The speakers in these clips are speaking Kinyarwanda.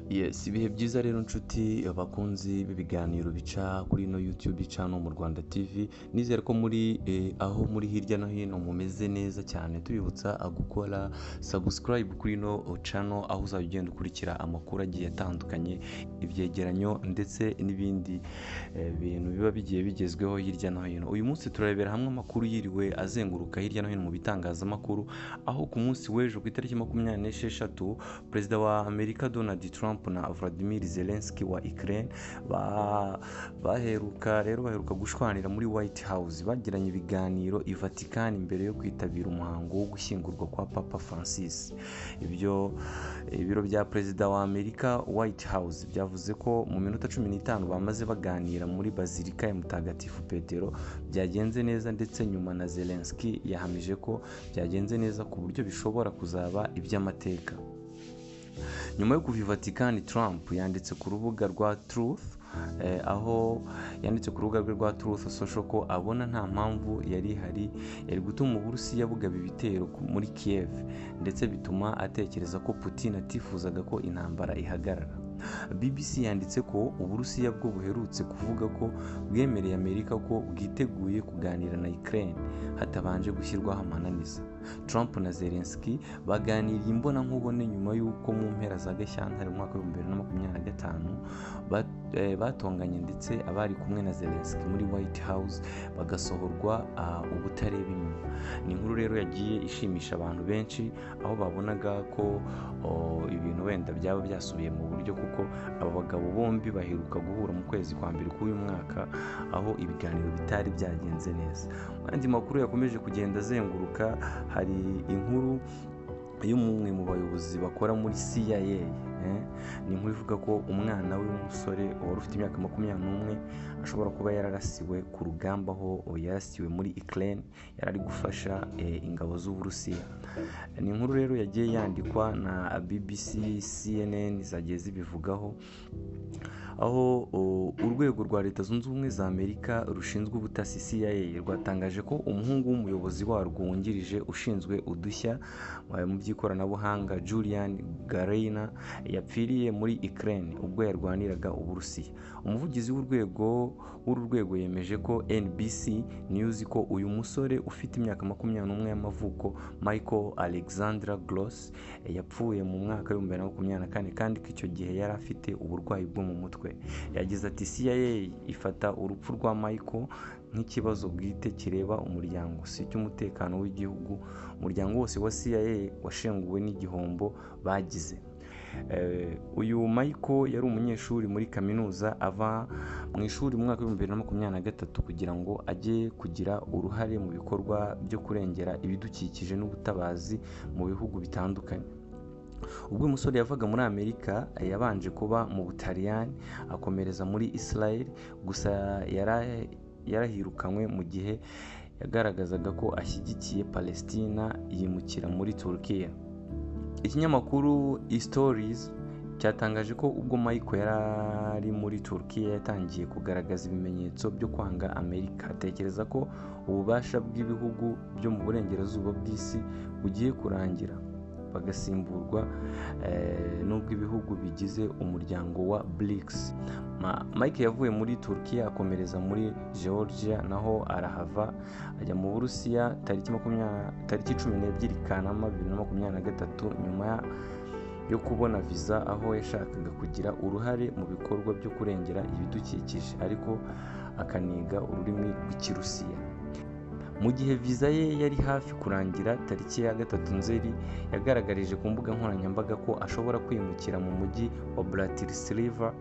Yes, ibihe byiza rero nshuti abakunzi b'ibiganiro bica kuri ino YouTube channel mu Rwanda TV. Nizere ko muri aho muri hirya no hino mumeze neza cyane. Tubibutsa gukora subscribe kuri ino channel aho uzajya ugenda ukurikira amakuru agiye atandukanye, ibyegeranyo ndetse n'ibindi bintu biba bigiye bigezweho hirya no hino. Uyu munsi turarebera hamwe amakuru yiriwe azenguruka hirya no hino mu bitangazamakuru, aho ku munsi w'ejo ku itariki 26 Perezida wa Amerika Donald Trump na Vladimir Zelensky wa Ukraine baheruka gushwanira muri White House, bagiranye ibiganiro i Vatican mbere yo kwitabira umuhango wo gushyingurwa kwa Papa Francis. Ibiro bya Perezida wa Amerika White House byavuze ko mu minota 15 bamaze baganira muri Bazilika ya Mutagatifu Petero byagenze neza, ndetse nyuma na Zelensky yahamije ko byagenze neza ku buryo bishobora kuzaba iby'amateka. Nyuma yo kuva i Vatican, Trump yanditse ku rubuga rwa Truth Social ko abona nta mpamvu yari gutuma Uburusiya bugaba ibitero muri Kiev, ndetse bituma atekereza ko Putin atifuzaga ko intambara ihagarara. BBC yanditse ko Uburusiya bwo buherutse kuvuga ko bwemereye Amerika ko bwiteguye kuganira na Ukraine hatabanje gushyirwaho amananiza. Trump na Zelensky baganiriye imbona nkubone nyuma y'uko mu mpera za Gashyantare mu mwaka wa 2025 batonganye, ndetse abari kumwe na Zelensky muri White House bagasohorwa ubutareba inyuma. Ni inkuru rero yagiye ishimisha abantu benshi, aho babonaga ko ibintu wenda byaba byasubiye mu buryo, kuko aba bagabo bombi baheruka guhura mu kwezi kwa mbere k'uyu mwaka, aho ibiganiro bitari byagenze neza. Andi makuru yakomeje kugenda azenguruka, hari inkuru y'umwe mu bayobozi bakora muri CIA. Ni inkuru ivuga ko umwana w'umusore wari ufite imyaka 21 ashobora kuba yararasiwe ku rugamba, aho yarasiwe muri Ukraine yarari gufasha ingabo z'Uburusiya. Ni inkuru rero yagiye yandikwa na BBC, CNN zagiye zibivugaho, aho urwego rwa Leta Zunze Ubumwe za Amerika rushinzwe ubutasi CIA rwatangaje ko umuhungu w'umuyobozi warwo wungirije ushinzwe udushya mu by'ikoranabuhanga Julian Garreina yapfiriye muri Ukraine ubwo yarwaniraga Uburusiya. Umuvugizi w'uru rwego yemeje ko NBC News ko uyu musore ufite imyaka 21 y'amavuko, Michael Alexander Gross, yapfuye mu mwaka wa 2024 kandi ko icyo gihe yari afite uburwayi bwo mu mutwe. Yagize ati CIA ifata urupfu rwa Michael nk'ikibazo bwite kireba umuryango, si cy'umutekano w'igihugu. Umuryango wose wa CIA washenguwe n'igihombo bagize. Uyu Michael yari umunyeshuri muri kaminuza, ava mu ishuri mu mwaka wa 2023 kugira ngo ajye kugira uruhare mu bikorwa byo kurengera ibidukikije n'ubutabazi mu bihugu bitandukanye. Ubwo umusore yavaga muri Amerika yabanje kuba mu Butaliyani akomereza muri Israel, gusa yarahirukanywe mu gihe yagaragazaga ko ashyigikiye Palestina, yimukira muri Turkiya. Ikinyamakuru Stories cyatangaje ko ubwo Michael yari muri Turkiya yatangiye kugaragaza ibimenyetso byo kwanga Amerika, atekereza ko ububasha bw'ibihugu byo mu burengerazuba bw'isi bugiye kurangira, bagasimburwa n'ubw'ibihugu bigize umuryango wa BRICS. Mike yavuye muri Turkiya akomereza muri Georgia, naho arahava ajya mu Burusiya tariki 12 Kanama 2023 nyuma yo kubona visa, aho yashakaga kugira uruhare mu bikorwa byo kurengera ibidukikije ariko akaniga ururimi rw'Ikirusiya. Mu gihe visa ye yari hafi kurangira tariki ya 3 Nzeri, yagaragarije ku mbuga nkoranyambaga ko ashobora kwimukira mu mujyi wa Bratislava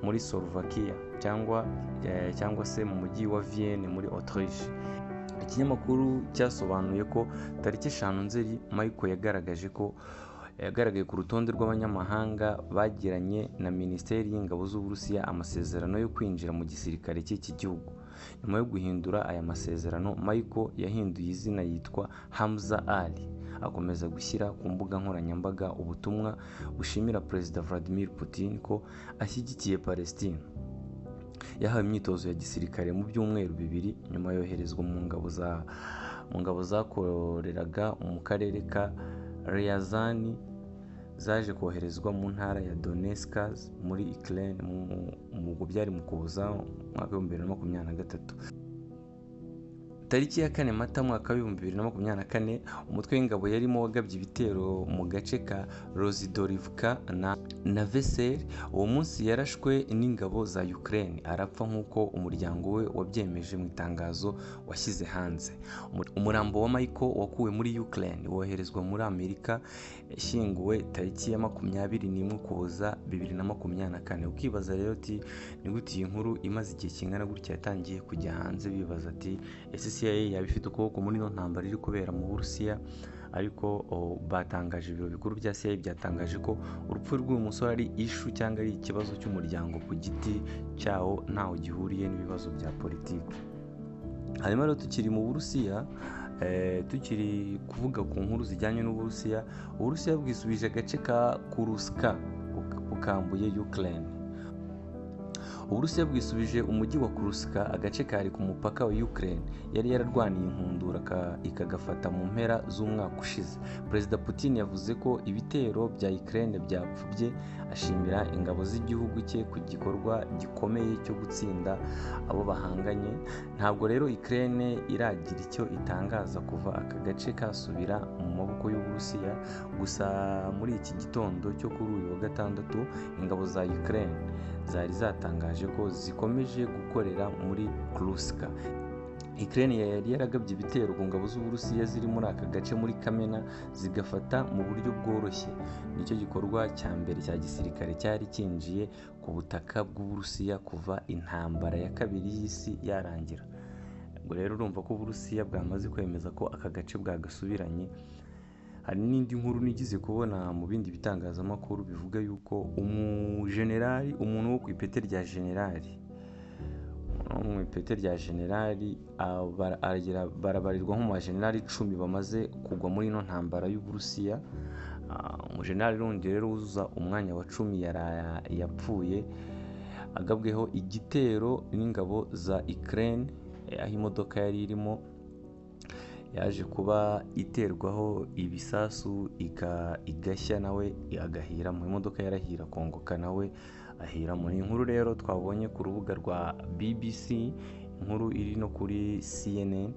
muri Slovakia cyangwa se mu mujyi wa Vienne muri Autriche. Ikinyamakuru cyasobanuye ko tariki 5 Nzeri Michael yagaragaye ku rutonde rw'abanyamahanga bagiranye na Minisiteri y'Ingabo z'Uburusiya amasezerano yo kwinjira mu gisirikare cy'iki gihugu. Nyuma yo guhindura aya masezerano, Michael yahinduye izina yitwa Hamza Ali, akomeza gushyira ku mbuga nkoranyambaga ubutumwa bushimira Perezida Vladimir Putin ko ashyigikiye Palestina. Yahawe imyitozo ya gisirikare mu byumweru 2 nyuma yoherezwa mu ngabo zakoreraga mu karere ka Ryazani zaje koherezwa mu ntara ya Donetsk muri Ukraine mu byari mu Kuboza mwaka wa 2023. Tariki ya 4 Mata mwaka wa 2024 umutwe w'ingabo yarimo wagabye ibitero mu gace ka Rozidorivka na Vesel. Uwo munsi yarashwe n'ingabo za Ukraine arapfa nk'uko umuryango we wabyemeje mu itangazo washyize hanze. Umurambo wa Michael wakuwe muri Ukraine woherezwa muri Amerika, yashyinguwe tariki ya 21 Ukuboza 2024. Ukibaza rero ati ni gute iyi nkuru imaze igihe kingana gutya yatangiye kujya hanze, bibaza ati CIA yaba ifite ukuboko muri ino ntambara iri kubera mu Burusiya. Ariko batangaje, ibiro bikuru bya CIA byatangaje ko urupfu rw'uyu musore ari ishu cyangwa ari ikibazo cy'umuryango ku giti cyawo, ntaho gihuriye n'ibibazo bya politiki. Hanyuma rero tukiri mu Burusiya, tukiri kuvuga ku nkuru zijyanye n'Uburusiya. Uburusiya bwisubije agace ka Kursk bukambuye Ukraine. Uburusiya bwisubije umujyi wa Kursk, agace kari ku mupaka wa Ukraine yari yararwaniye inkundura ikagafata mu mpera z'umwaka ushize. Perezida Putin yavuze ko ibitero bya Ukraine byapfubye, ashimira ingabo z'igihugu cye ku gikorwa gikomeye cyo gutsinda abo bahanganye. Ntabwo rero Ukraine iragira icyo itangaza kuva aka gace kasubira mu maboko y'Uburusiya. Gusa muri iki gitondo cyo kuri uyu wa gatandatu, ingabo za Ukraine zari zatangaje ko zikomeje gukorera muri Kursk. Ukraine yari yaragabye ibitero ku ngabo z'Uburusiya ziri muri aka gace muri Kamena, zigafata mu buryo bworoshye. Nicyo gikorwa cya mbere cya gisirikare cyari kinjiye ku butaka bw'Uburusiya kuva intambara ya kabiri y'isi yarangira. Ubwo rero urumva ko Uburusiya bwamaze kwemeza ko aka gace bwagasubiranye. Hari n'indi nkuru nigize kubona mu bindi bitangazamakuru bivuga yuko umuntu wo ku ipete rya generali barabarirwa nko mu bajenerali 10 bamaze kugwa muri ino ntambara y'Uburusiya. Umujenerali rundi rero wuzuza umwanya wa 10 yapfuye agabweho igitero n'ingabo za Ukraine, aho imodoka yari irimo yaje kuba iterwaho ibisasu igashya, nawe agahira mu imodoka, yarahira kongoka nawe ahira. Muri inkuru rero twabonye ku rubuga rwa BBC, inkuru iri no kuri CNN.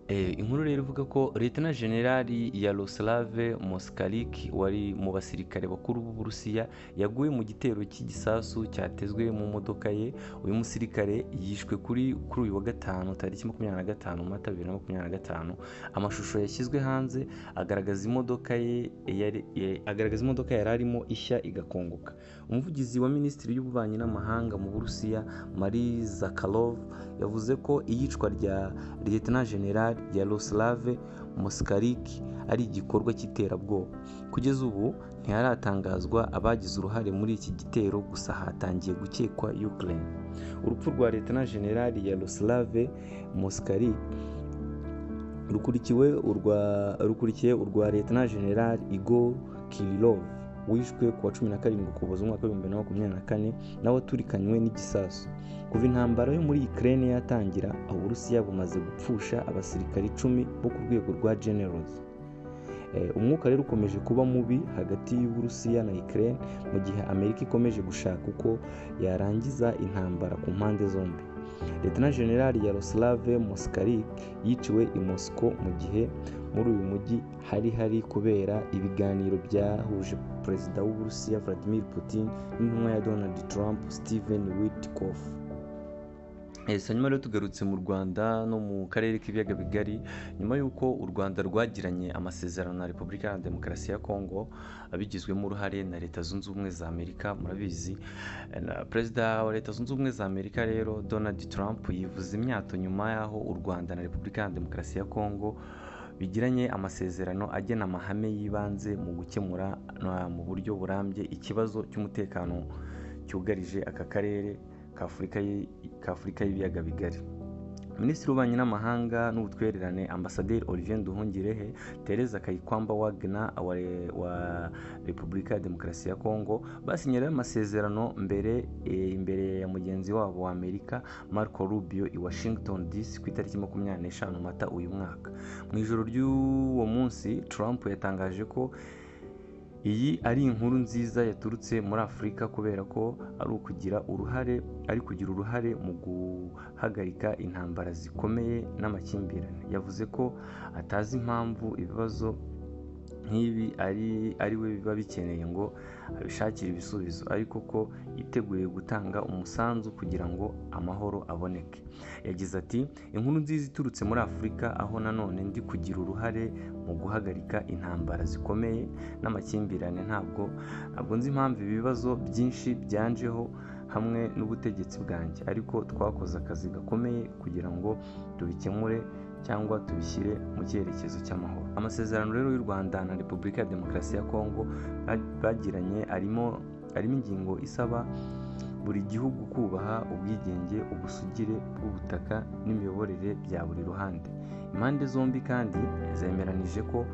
Inkuru rero ivuga ko Lieutenant General Yaroslav Moskalyk wari mu basirikare bakuru b'Uburusiya yaguye mu gitero cy'igisasu cyatezwe mu modoka ye. Uyu musirikare yishwe kuri uyu wa gatanu tariki 25 Mata 2025. Amashusho yashyizwe hanze agaragaza imodoka yari arimo ishya igakongoka. Umuvugizi wa Minisitiri y'Ububanyi n'Amahanga mu Burusiya, Marie Zakharov, yavuze ko iyicwa rya Lieutenant General Yaroslav Moskalyk ari igikorwa cy'iterabwoba. Kugeza ubu ntiharatangazwa abagize uruhare muri iki gitero, gusa hatangiye gukekwa Ukraine. Urupfu rwa Lieutenant General Yaroslav Moskalyk rukurikiye urwa Lieutenant General Igor Kirillov wishwe ku wa 17 Ukuboza umwaka wa 2024 nawe aturikanywe n'igisasu. Kuva intambara yo muri Ukraine yatangira, Uburusiya bumaze gupfusha abasirikari 10 bo ku rwego rwa generals. Umwuka rero ukomeje kuba mubi hagati y'Uburusiya na Ukraine, mu gihe Amerika ikomeje gushaka uko yarangiza intambara ku mpande zombi. Lieutenant General Yaroslav Moskalyk yiciwe i Moscow mu gihe muri uyu mujyi hari kubera ibiganiro byahuje Perezida w'Uburusiya Vladimir Putin n'intumwa ya Donald Trump Steven Witkoff. Hanyuma rero tugarutse mu Rwanda no mu karere k'ibiyaga bigari, nyuma y'uko u Rwanda rwagiranye amasezerano na Repubulika ya Demokarasi ya Kongo abigizwemo uruhare na Leta Zunze Ubumwe za Amerika. Murabizi Perezida wa Leta Zunze Ubumwe za Amerika rero Donald Trump yivuze imyato nyuma y'aho u Rwanda na Repubulika ya Demokarasi ya Kongo bigiranye amasezerano agena amahame y'ibanze mu gukemura mu buryo burambye ikibazo cy'umutekano cyugarije aka karere ka Afurika y'ibiyaga bigari. Minisitiri w'Ububanyi n'Amahanga n'Ubutwererane Ambasaderi Olivier Nduhungirehe, Tereza Kayikwamba Wagner wa Repubulika ya Demokarasi ya Kongo basinyanye amasezerano imbere ya mugenzi wabo wa Amerika Marco Rubio i Washington DC ku itariki 25 Mata uyu mwaka. Mu ijoro ry'uwo munsi Trump yatangaje ko iyi ari inkuru nziza yaturutse muri Afurika kubera ko ari kugira uruhare mu guhagarika intambara zikomeye n'amakimbirane. Yavuze ko atazi impamvu ibibazo nk'ibi ari we biba bikeneye ngo abishakire ibisubizo, ariko ko yiteguye gutanga umusanzu kugira ngo amahoro aboneke. Yagize ati, inkuru nziza iturutse muri Afurika, aho nanone ndi kugira uruhare mu guhagarika intambara zikomeye n'amakimbirane. Ntabwo nzi impamvu ibibazo byinshi byanjeho hamwe n'ubutegetsi bwanjye, ariko twakoze akazi gakomeye kugira ngo tubikemure cyangwa tubishyire mu cyerekezo cy'amahoro. Amasezerano rero y'u Rwanda na Repubulika ya Demokarasi ya Kongo bagiranye arimo ingingo isaba buri gihugu kubaha ubwigenge, ubusugire bw'ubutaka n'imiyoborere bya buri ruhande. Impande zombi kandi zemeranije ko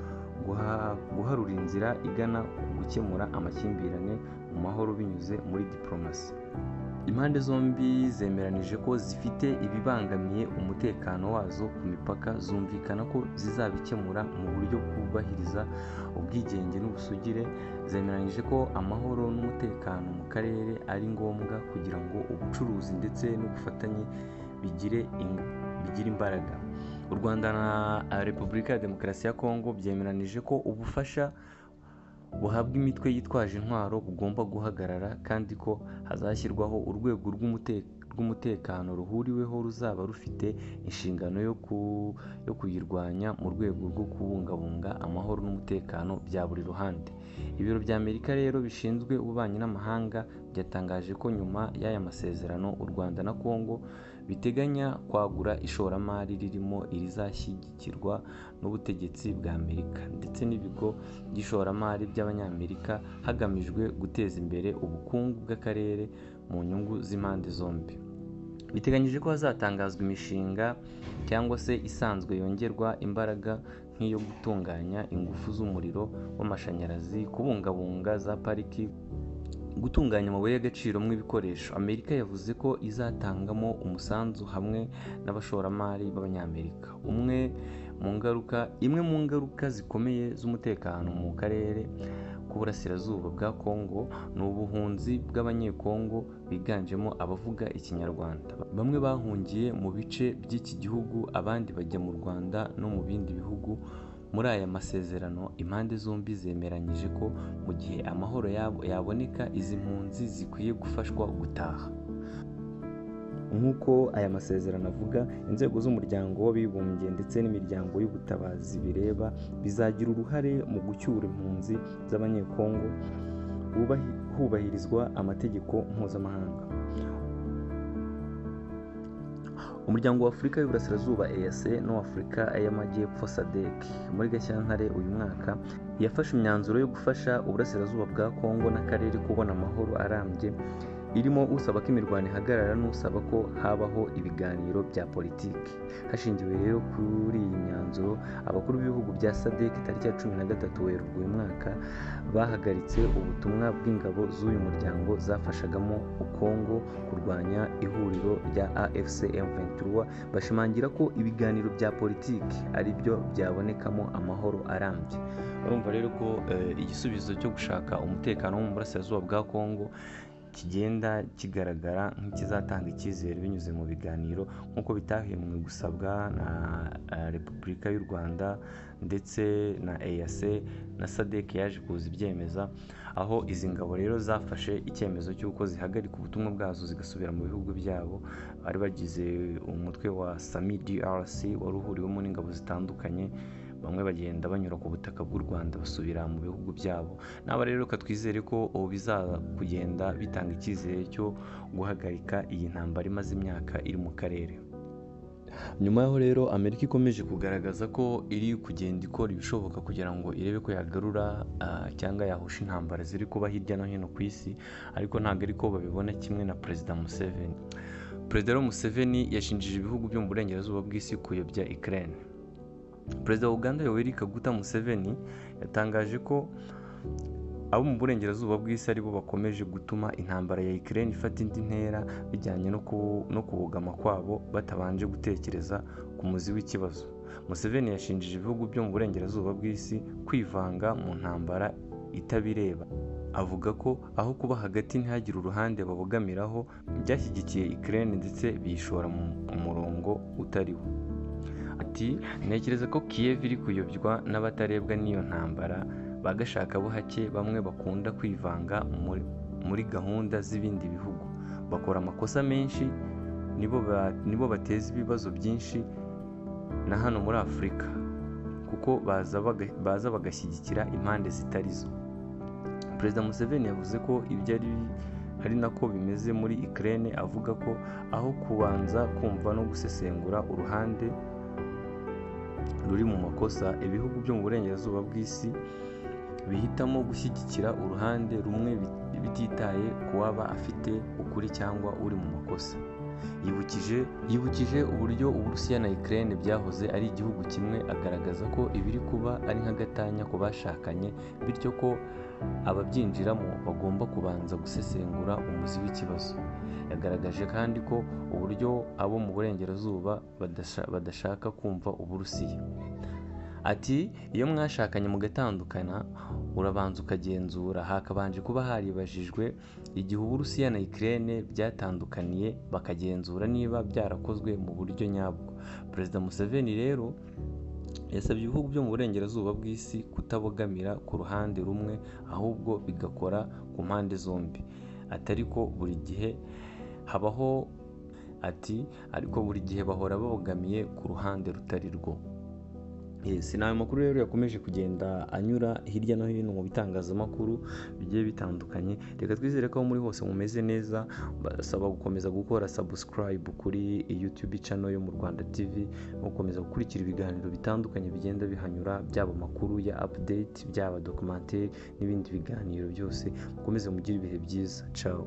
guharura inzira igana ku gukemura amakimbirane mu mahoro binyuze muri diplomasi. Impande zombi zemeranije ko zifite ibibangamiye umutekano wazo ku mipaka, zumvikana ko zizabikemura mu buryo bwubahiriza ubwigenge n'ubusugire. Zemeranije ko amahoro n'umutekano mu karere ari ngombwa kugira ngo ubucuruzi ndetse n'ubufatanye bigire imbaraga. U Rwanda na Repubulika ya Demokarasi ya Kongo byemeranije ko ubufasha buhabwa imitwe yitwaje intwaro bugomba guhagarara, kandi ko hazashyirwaho urwego rw'umutekano ruhuriweho ruzaba rufite inshingano yo kuyirwanya mu rwego rwo kubungabunga amahoro n'umutekano bya buri ruhande. Ibiro bya Amerika rero bishinzwe ububanyi n'amahanga byatangaje ko nyuma y'aya masezerano u Rwanda na Kongo biteganya kwagura ishoramari ririmo irizashyigikirwa n'ubutegetsi bwa Amerika ndetse n'ibigo by'ishoramari by'abanyamerika, hagamijwe guteza imbere ubukungu bw'akarere mu nyungu z'impande zombi. Biteganyije ko hazatangazwa imishinga cyangwa se isanzwe yongerwa imbaraga nk'iyo gutunganya ingufu z'umuriro w'amashanyarazi, kubungabunga za pariki, gutunganya amabuye y'agaciro nk'ibikoresho. Amerika yavuze ko izatangamo umusanzu hamwe n'abashoramari b'abanyamerika. Imwe mu ngaruka zikomeye z'umutekano mu karere k'uburasirazuba bwa Kongo ni ubuhunzi bw'abanyekongo biganjemo abavuga ikinyarwanda. Bamwe bahungiye mu bice by'iki gihugu, abandi bajya mu Rwanda no mu bindi bihugu. Muri aya masezerano impande zombi zemeranyije ko mu gihe amahoro yaboneka, izi mpunzi zikwiye gufashwa gutaha. Nk'uko aya masezerano avuga, inzego z'umuryango w'abibumbye ndetse n'imiryango y'ubutabazi bireba bizagira uruhare mu gucyura impunzi z'abanyekongo hubahirizwa amategeko mpuzamahanga. Umuryango wa Afurika y'Uburasirazuba EAC n'uw'Afurika y'Amajyepfo SADC muri Gashyantare uyu mwaka yafashe imyanzuro yo gufasha uburasirazuba bwa Kongo n'akarere kubona amahoro arambye, irimo usaba ko imirwano ihagarara n'usaba ko habaho ibiganiro bya politiki. Hashingiwe rero kuri iyi myanzuro, abakuru b'ibihugu bya SADC tariki ya 13 Werurwe uyu mwaka bahagaritse ubutumwa bw'ingabo z'uyu muryango zafashagamo Kongo kurwanya ihuriro rya AFC M23, bashimangira ko ibiganiro bya politiki ari byo byabonekamo amahoro arambye. Urumva rero ko igisubizo cyo gushaka umutekano mu burasirazuba bwa Kongo kigenda kigaragara nk'ikizatanga icyizere binyuze mu biganiro, nk'uko bitahemwe gusabwa na Repubulika y'u Rwanda ndetse na EAC na SADC yaje kuza ibyemeza, aho izi ngabo rero zafashe icyemezo cy'uko zihagarika ubutumwa bwazo zigasubira mu bihugu byabo. Bari bagize umutwe wa SAMI DRC wari uhuriwemo n'ingabo zitandukanye, bamwe bagenda banyura ku butaka bw'u Rwanda basubira mu bihugu byabo. Naba rero twizere ko ubu bizaza kugenda bitanga icyizere cyo guhagarika iyi ntambara imaze imyaka iri mu karere. Nyuma yaho rero Amerika ikomeje kugaragaza ko iri kugenda ikora ibishoboka kugira ngo irebe ko yagarura cyangwa yahusha intambara ziri kuba hirya no hino ku isi, ariko ntabwo ariko babibona kimwe na Perezida Museveni. Perezida Museveni yashinjije ibihugu byo mu burengerazuba bw'isi kuyobya Ukraine. Perezida wa Uganda Yoweri Kaguta Museveni yatangaje ko abo mu burengerazuba bw'isi aribo bakomeje gutuma intambara ya Ukraine ifata indi ntera, bijyanye no kubugama kwabo batabanje gutekereza ku muzi w'ikibazo. Museveni yashinjije ibihugu byo mu burengerazuba bw'isi kwivanga mu ntambara itabireba. Avuga ko aho kuba hagati ntihagire uruhande babogamiraho, byashyigikiye Ukraine ndetse biyishora mu murongo utariwo. Ati ntekereza ko Kiev iri kuyobywa n'abatarebwa n'iyo ntambara, bagashakabuhake bamwe bakunda kwivanga muri gahunda z'ibindi bihugu, bakora amakosa menshi, nibo bateza ibibazo byinshi na hano muri Afurika, kuko baza bagashyigikira impande zitari zo. Perezida Museveni yavuze ko ibyo ari nako bimeze muri Ukraine, avuga ko aho kubanza kumva no gusesengura uruhande ruri mu makosa, ibihugu byo mu burengerazuba bw'isi bihitamo gushyigikira uruhande rumwe bititaye ku waba afite ukuri cyangwa uri mu makosa. Yibukije uburyo Uburusiya na Ukraine byahoze ari igihugu kimwe, agaragaza ko ibiri kuba ari nk'agatanya ku bashakanye, bityo ko ababyinjiramo bagomba kubanza gusesengura umuzi w'ikibazo. Yagaragaje kandi ko uburyo abo mu burengerazuba badashaka kumva Uburusiya. Ati iyo mwashakanye mugatandukana, urabanza ukagenzura, hakabanje kuba haribajijwe igihe Uburusiya na Ukraine byatandukaniye, bakagenzura niba byarakozwe mu buryo nyabwo. Perezida Museveni rero yasabye ibihugu byo mu burengerazuba bw'isi kutabogamira ku ruhande rumwe, ahubwo bigakora ku mpande zombi. Ariko buri gihe bahora babogamiye ku ruhande rutari rwo. Ni ayo makuru rero yakomeje kugenda anyura hirya no hino mu bitangazamakuru bigiye bitandukanye. Reka twizere ko muri hose mumeze neza. Basaba gukomeza gukora subscribe kuri YouTube channel yo mu Rwanda TV, no gukomeza gukurikira ibiganiro bitandukanye bigenda bihanyura, byaba amakuru ya update, byaba documentaire n'ibindi biganiro byose. Mukomeze mugire ibihe byiza. Ciao.